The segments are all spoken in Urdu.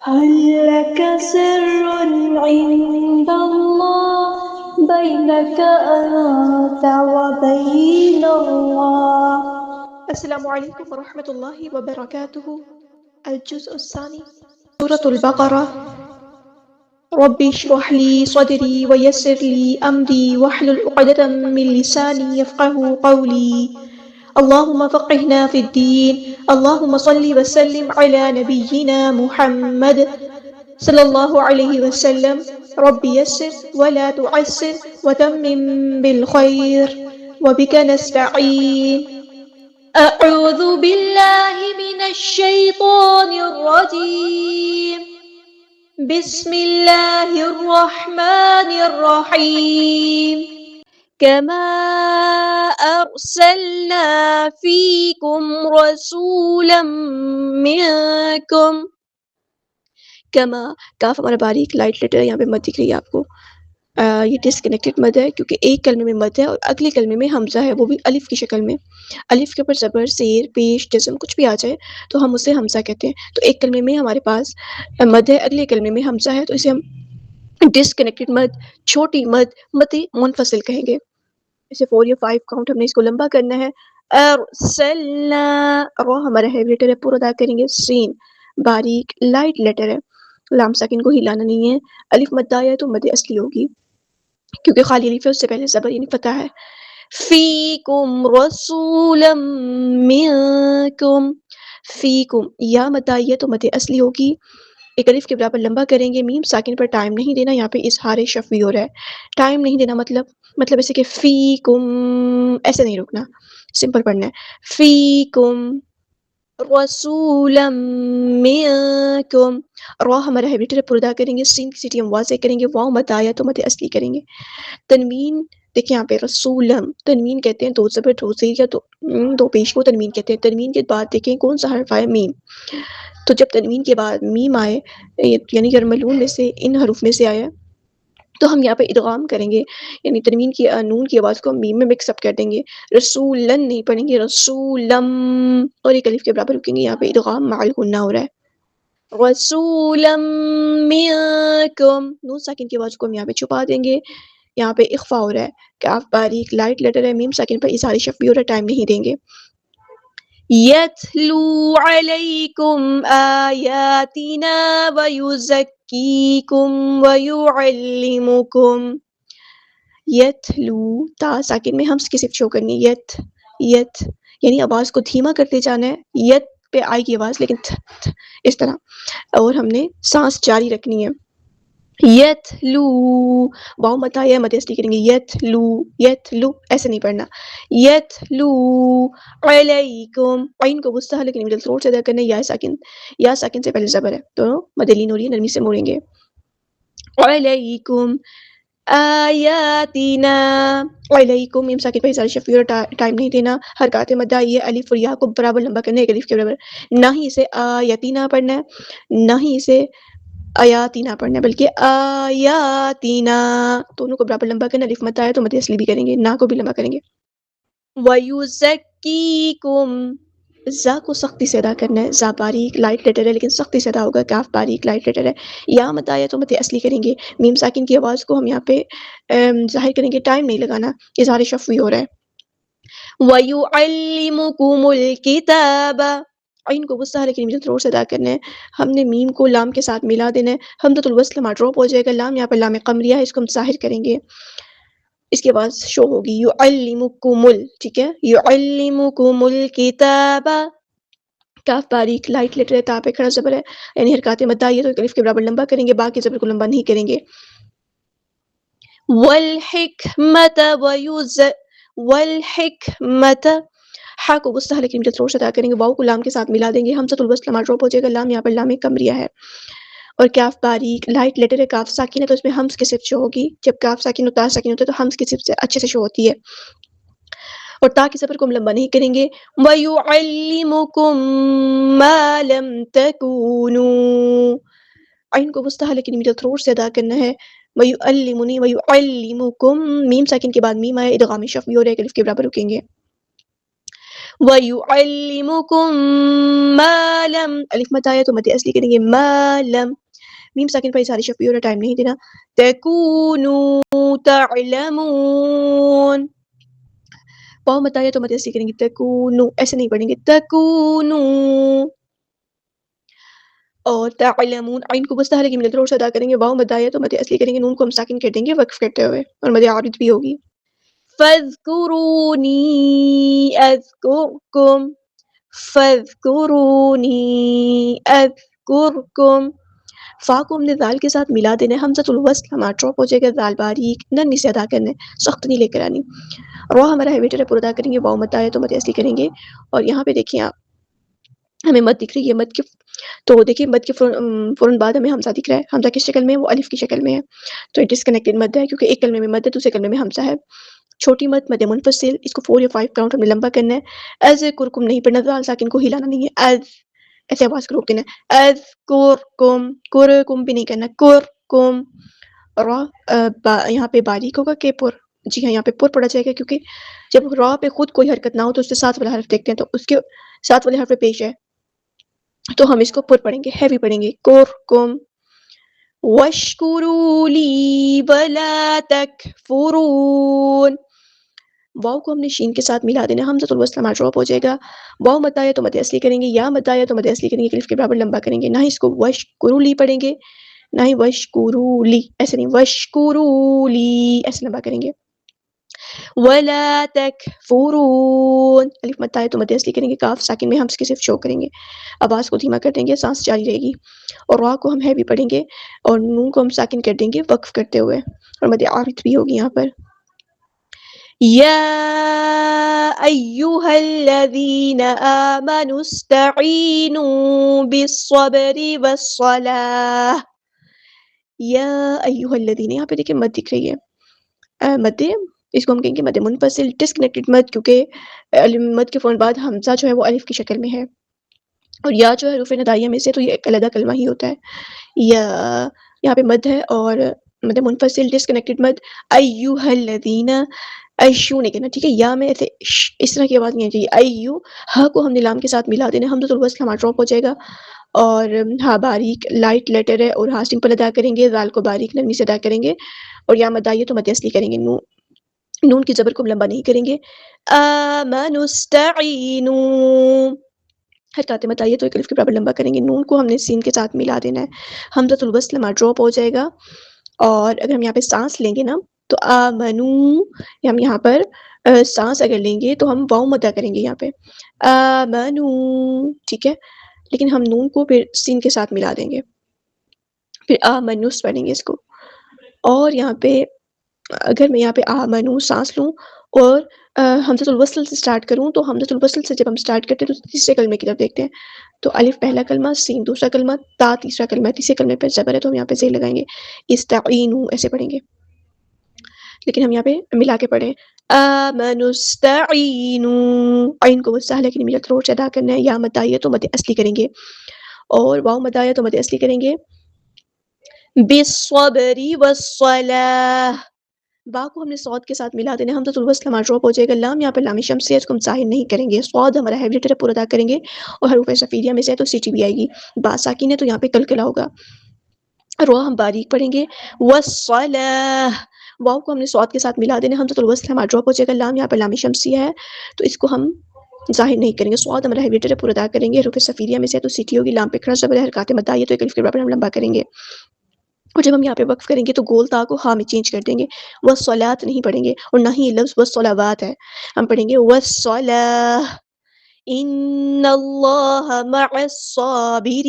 هل لك سر عند الله بينك أنت وبين الله. السلام علیکم ورحمۃ اللہ وبرکاتہ۔ الجزء الثانی، سورة البقرہ۔ رب اشرح لي صدري ويسر لي أمري واحلل عقدة من لساني يفقهوا قولي۔ اللهم فقهنا في الدين، اللهم صل وسلم على نبينا محمد صلی اللہ علیہ وسلم۔ رب یسر ولا تعسر وتمم بالخیر وبک نستعین۔ اعوذ باللہ من الشیطان الرجیم، بسم اللہ الرحمن الرحیم۔ كما أرسلنا فيكم رسولا منكم۔ کما، کاف ہمارا باریک لائٹ لیٹر ہے، یہاں پہ مد دکھ رہی ہے آپ کو، یہ ڈسکنیکٹڈ مد ہے کیونکہ ایک کلمے میں مد ہے اور اگلے کلمے میں حمزہ ہے، وہ بھی الف کی شکل میں۔ الف کے اوپر زبر، زیر، پیش، جزم کچھ بھی آ جائے تو ہم اسے حمزہ کہتے ہیں۔ تو ایک کلمے میں ہمارے پاس مد ہے، اگلے کلمے میں حمزہ ہے، تو اسے ہم ڈسکنیکٹڈ مد، چھوٹی مد، مد منفصل کہیں گے۔ اسے 4 یا 5 کاؤنٹ ہم نے اس کو لمبا کرنا ہے۔ ارسلنا، رو ہمارا ہیوی لیٹر ہے، پورا ادا کریں گے۔ سین باریک لائٹ لیٹر ہے، لام ساکن کو ہلانا نہیں ہے۔ الف مد آیا ہے تو مد اصلی ہوگی کیونکہ خالی الف ہے، اس سے پہلے زبر یعنی فتح ہے۔ فیکم رسولا منکم، فیکم یا مد آئی ہے تو مد اصلی ہوگی، ایک الف کے برابر لمبا کریں گے۔ میم ساکن پر ٹائم نہیں دینا، یہاں پہ اظہار شفوی ہو رہا ہے۔ ٹائم نہیں دینا مطلب ایسے کہ فیکم، ایسے نہیں رکنا، سمپل پڑھنا ہے۔ فیکم رسولا منکم، رو ہمارا ہیبیٹر ہے، پردہ کریں گے۔ سین کی سیٹی ہم واضح کریں گے، واؤ مد آیا تو مد اصلی کریں گے۔ تنوین دیکھیں یہاں پہ رسولم، تنوین کہتے ہیں دو زبر دو زیر یا دو پیش کو تنوین کہتے ہیں۔ تنوین کے بعد دیکھیں کون سا حرف آئے، میم۔ تو جب تنوین کے بعد میم آئے یعنی یرملون میں سے، ان حروف میں سے آیا، تو ہم یہاں پہ ادغام کریں گے، یعنی تنوین کی نون کی آواز کو ہم میم میں مکس اپ کر دیں گے۔ رسولن نہیں پڑھیں گے، رسولم، اور ایک الف کے برابر رکیں گے، یہاں پہ ادغام مع الغنہ ہو رہا ہے۔ رسولا منکم، نون ساکن کی آواز کو ہم یہاں پہ چھپا دیں گے، یہاں پہ اخفا ہو رہا ہے۔ کاف باریک لائٹ لیٹر ہے، میم ساکن پر اظہار شفوی ہو رہا ہے، ٹائم نہیں دیں گے۔ یتلو علیکم آیاتنا ویزکیکم ویعلمکم، یتلو، تا ساکن میں ہمس کی صرف شو کرنی ہے، یت یعنی آواز کو دھیما کرتے جانا ہے، یت پہ آئے گی آواز لیکن تھ اس طرح، اور ہم نے سانس جاری رکھنی ہے۔ یتلو، واؤ مت آیا ہے، مد اصلی کریں گے، یتلو، یتلو ایسے نہیں پڑھنا۔ یتلو علیکم، عین کو وسطی لیکن مڈل تھروٹ سے ادا کرنا ہے، یا ساکن، یا ساکن سے پہلے زبر ہے تو مد لین ہو رہی ہے، نرمی سے موڑیں گے۔ علیکم آیاتنا، علیکم، میم ساکن پہ اظہار شفوی اور ٹائم نہیں دینا۔ حرکات مد آئی ہے، الف اور یا کو برابر لمبا کرنا ہے، ایک الف کے برابر، نہ ہی اسے آیاتنا پڑھنا ہے، نہ ہی اسے آیاتینا پڑھنا ہے، بلکہ آیاتینا، دونوں کو برابر لمبا کرنا۔ الف مد آیا تو مد اصلی بھی کریں گے، نا کو بھی لمبا کریں گے۔ وَيُزَكِّيكُمْ، زا کو سختی سے ادا کرنا ہے، زا باریک لائٹ لیٹر ہے لیکن سختی سے ادا ہوگا۔ کاف باریک لائٹ لیٹر ہے، یا مد آیا تو مد اصلی کریں گے۔ میم ساکن کی آواز کو ہم یہاں پہ ظاہر کریں گے، ٹائم نہیں لگانا، اظہار شفوی ہو رہا ہے۔ وَيُعَلِّمُكُمُ الْكِتَابَ، عین کو وسطی لیکن مڈل تھروٹ سے ادا کرنا ہے، ہم نے میم کو لام کے ساتھ ملا دینا ہے، حمزۃ الوصل ہمارا ڈراپ ہو جائے گا، لام یہاں پر لام قمریہ ہے، اس کو ہم ظاہر کریں گے، اس کے بعد شو ہوگی یعلمکم ٹھیک ہے، یعلمکم الکتاب، کاف باریک لائٹ لیٹر ہے، تا پہ کھڑا زبر ہے، یعنی حرکات مد آئی ہے تو الف کے برابر لمبا کریں گے، باقی زبر کو لمبا نہیں کریں گے۔ والحکمت والحکمت، ہا کو وسطی لیکن مڈل تھروٹ سے ادا کریں گے، واؤ کو لام کے ساتھ ملا دیں گے، حمزۃ الوصل ہمارا ڈراپ ہو جائے گا، لام یہاں پر لام قمریہ ہے، اور کاف باریک لائٹ لیٹر ہے، کاف ساکن ہے تو اس میں ہمس کی صرف شو ہوگی، جب کاف ساکن اور تا ساکن ہوتا ہے تو ہمس کی صرف سے اچھے سے شو ہوتی ہے، اور تا کی زبر کو ہم لمبا نہیں کریں گے۔ وَيُعَلِّمُكُم مَّا لَمْ تَكُونُوا، عین کو وسطی لیکن مڈل تھروٹ سے ادا کرنا ہے، وَيُعَلِّمُنِي وَيُعَلِّمُكُم، میم ساکن کے بعد میم آیا، ادغام شفوی اور ایک الف کے برابر رکیں گے۔ وَيُعَلِّمُكُم مَّا لَمْ الف مد آیا تو مد اصلی کریں گے ما لم میم ساکن پر اظہار شفوی اور ٹائم نہیں دینا تَكُونُوا تَعْلَمُونَ واو مد آیا تو مد اصلی کریں گے تَكُونُوا ایسے نہیں پڑھیں گے تَكُونُوا اور تعلمون عین کو بستا ہے لیکن ملت روڈ سے ادا کریں گے واو مد آیا تو مد اصلی کریں گے نون کو ہم ساکن کر دیں گے وقف کرتے ہوئے اور مد عارض بھی ہوگی فَاذْكُرُونِي أَذْكُرْكُمْ فَاذْكُرُونِي أَذْكُرْكُمْ فا کو ہم نے ذال کے ساتھ ملا دینا ہے حمزۃ الوصل ہمارا ڈراپ ہو جائے گا ذال باریک نرمی سے ادا کرنا ہے سخت نہیں لے کر آنی رو ہمارا ہے بیٹر پر ادا کریں گے واو مد آیا تو مد اصلی کریں گے اور یہاں پہ دیکھیں آپ ہمیں مد دکھ رہی ہے مد کے تو دیکھیں مد کے فوراً بعد ہمیں حمزہ دکھ رہا ہے حمزہ کس شکل میں ہے وہ الف کی شکل میں ہے تو ڈس کنیکٹڈ مد ہے کیونکہ ایک کلمے میں مد ہے دوسرے کلمے میں حمزہ ہے چھوٹی مد مد منفصل اس کو 4 یا 5 کاؤنٹ ہمیں لمبا کرنا ہے از کرکم نہیں پڑھنا ذال ساکن کو ہلانا نہیں ہے از ایسے آواز کو روک دینا ہے از کرکم بھی نہیں کرنا کرکم را یہاں پہ باریک ہوگا کہ پر جی ہاں یہاں پہ پر پڑا جائے گا کیونکہ جب را پہ خود کوئی حرکت نہ ہو تو اس سے ساتھ والا حرف دیکھتے ہیں تو اس کے ساتھ والے حرف پہ پیش ہے تو ہم اس کو پر پڑھیں گے ہیوی پڑھیں گے کرکم وَاشْكُرُوا لِي وَلَا تَكْفُرُونَ واو کو ہم نے شین کے ساتھ ملا دینا حمزۃ الوصل ہمارا ڈراپ ہو جائے گا واو مد آیا تو مد اصلی کریں گے یا مد آیا تو مد اصلی کریں گے الف کے برابر لمبا کریں گے نہ ہی اس کو وَاشْكُرُوا لِي پڑھیں گے نہ ہی وَاشْكُرُوا لِي ایسے نہیں وَاشْكُرُوا لِي ایسے لمبا کریں گے وَلَا تَكْفُرُونَ الف مد آیا تو مد اصلی کریں گے کاف ساکن میں ہم اس کے صرف شو کریں گے آواز کو دھیما کر دیں گے سانس جاری رہے گی اور را کو ہم ہیوی پڑھیں گے اور نون کو ہم ساکن کر دیں گے وقف کرتے ہوئے اور مد عارض بھی ہوگی یہاں پر یا ایھا الذین آمنوا استعینوا بالصبر والصلاۃ یا ایھا الذین یہاں پہ دیکھیں مد دکھ رہی ہے مد اس کو ہم کہیں گے مد منفصل ڈسکنیکٹڈ مد کیونکہ مد کے فوراً بعد حمزہ جو ہے وہ الف کی شکل میں ہے اور یا جو ہے حروف ندائیہ میں سے تو یہ ایک علیحدہ کلمہ ہی ہوتا ہے یا یہاں پہ مد ہے اور مد منفصل ڈسکنیکٹڈ مد ایھا الذین ایشو نہیں کہنا ٹھیک ہے یا میں ایسے اس طرح کی آواز نہیں آنی چاہیے ایو ہا کو ہم نے لام کے ساتھ ملا دینا حمزۃ الوصل ہمارا ڈراپ ہو جائے گا اور ہا باریک لائٹ لیٹر ہے اور ہا سمپل ادا کریں گے ذال کو باریک نرمی سے ادا کریں گے اور یا مد آئیے تو مد اصلی کریں گے نون کی زبر کو ہم لمبا نہیں کریں گے آمنوا استعینوا حرکات مت آئیے تو ایک الف کے برابر لمبا کریں گے نون کو ہم نے سین کے ساتھ ملا دینا ہے حمزۃ الوصل ہمارا ڈراپ ہو جائے گا اور اگر ہم یہاں پہ سانس لیں گے نا تو آمنو ہم یہاں پر سانس اگر لیں گے تو ہم واؤ مدہ کریں گے یہاں پہ آمنو ٹھیک ہے لیکن ہم نون کو پھر سین کے ساتھ ملا دیں گے پھر آمنوس پڑھیں گے اس کو اور یہاں پہ اگر میں یہاں پہ آمنو سانس لوں اور حمزۃ الوصل سے سٹارٹ کروں تو حمزۃ الوصل سے جب ہم سٹارٹ کرتے ہیں تو تیسرے کلمے کی طرف دیکھتے ہیں تو الف پہلا کلمہ سین دوسرا کلمہ تا تیسرا کلمہ تیسرے کلمے پہ زبر ہے تو ہم یہاں پہ زیر لگائیں گے استعینوا ایسے پڑھیں گے لیکن ہم یہاں پہ ملا کے پڑھیں آمنوا استعینوا عین کو وسط ہے لیکن میرا تھروٹ سے ادا کرنا ہے یا مد آئیے تو مد اصلی کریں گے اور واو مد آیا تو مد اصلی کریں گے بالصبر والصلاۃ با کو ہم نے صاد کے ساتھ ملا دینا حمزۃ الوصل ہمارا ڈراپ ہو جائے گا لام یہاں پہ لام شمس ہے اس کو ہم ظاہر نہیں کریں گے صاد ہمارا ہیوی لیٹر پورا ادا کریں گے اور حروف صفیریہ میں سے تو سیٹی بھی آئے گی با ساکن ہے تو یہاں پہ کلکلا ہوگا رو ہم باریک پڑھیں گے والصلاۃ واو کو ہم نے صاد کے ساتھ ملا دینا حمزۃ الوصل ہمارا ڈراپ ہو جائے گا لام یہاں پہ لام شمسیہ ہے تو اس کو ہم ظاہر نہیں کریں گے صاد ہمارا ہیوی لیٹر پورا ادا کریں گے حروف صفیریہ میں سے تو سیٹی ہوگی لام پہ کھڑا زبر حرکات مد آئیے تو ایک الف کے برابر ہم لمبا کریں گے اور جب ہم یہاں پہ وقف کریں گے تو گول تا کو ہاں میں چینج کر دیں گے والصلاۃ نہیں پڑھیں گے اور نہ ہی یہ لفظ والصلاوات ہے ہم پڑھیں گے والصلاۃ ان اللہ مع الصابرین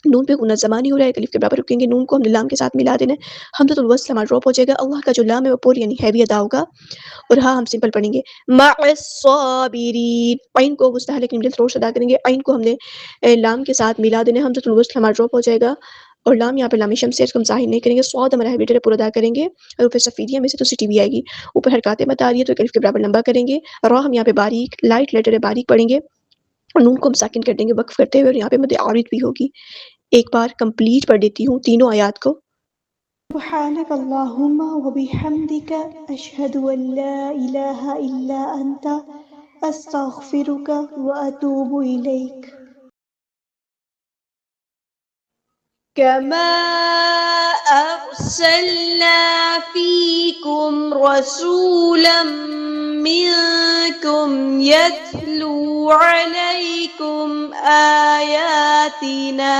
نون پہ غنہ زمانی ہو رہا ہے الف کے برابر رکیں گے نون کو ہم نے لام کے ساتھ ملا دینا ہے حمزۃ الوصل ہمارا ڈراپ ہو جائے گا اللہ کا جو لام ہے وہ پور یعنی ہیوی ادا ہوگا اور ہاں ہم سمپل پڑھیں گے مع الصابرین عین کو مستحل لیکن مڈل تھروٹ ادا کریں گے عین کو ہم نے لام کے ساتھ ملا دینا ہے حمزۃ الوصل ہمارا ڈراپ ہو جائے گا اور لام یہاں پہ لام شمس سے اس کو ہم ظاہر نہیں کریں گے صاد ہمارا ہیوی لیٹر پورا ادا کریں گے اور پھر صفیریہ میں سے تو سٹی بھی آئے گی اوپر حرکات مد آ رہی ہے تو ایک الف کے برابر لمبا کریں گے را ہم یہاں پہ باریک لائٹ لیٹر ہے باریک پڑھیں گے اور نون کو ہم ساکن کر دیں گے وقف کرتے ہوئے اور یہاں پہ مد عارض بھی ہوگی ایک بار کمپلیٹ پڑھ دیتی ہوں تینوں آیات کو سبحانك اللهم وبحمدك أشهد أن لا إله إلا أنت أستغفرك وأتوب إليك. كما أرسلنا فيكم رسولا منكم يتلو عليكم آياتنا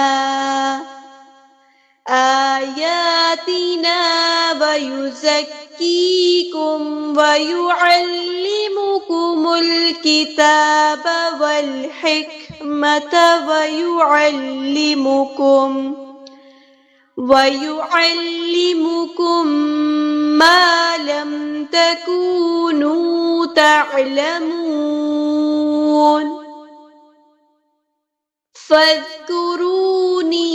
ويزكيكم ويعلمكم الكتاب والحكمة ويعلمكم ما لم تكونوا تعلمون فاذكروني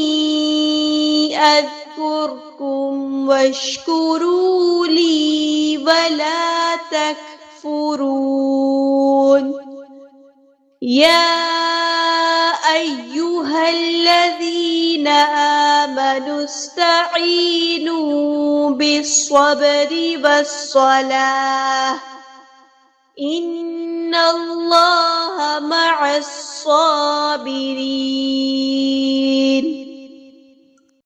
أذكركم واشكروا لي ولا تكفرون. يا أيها الذين آمنوا استعينوا بالصبر والصلاة إن الله مع الصابرين.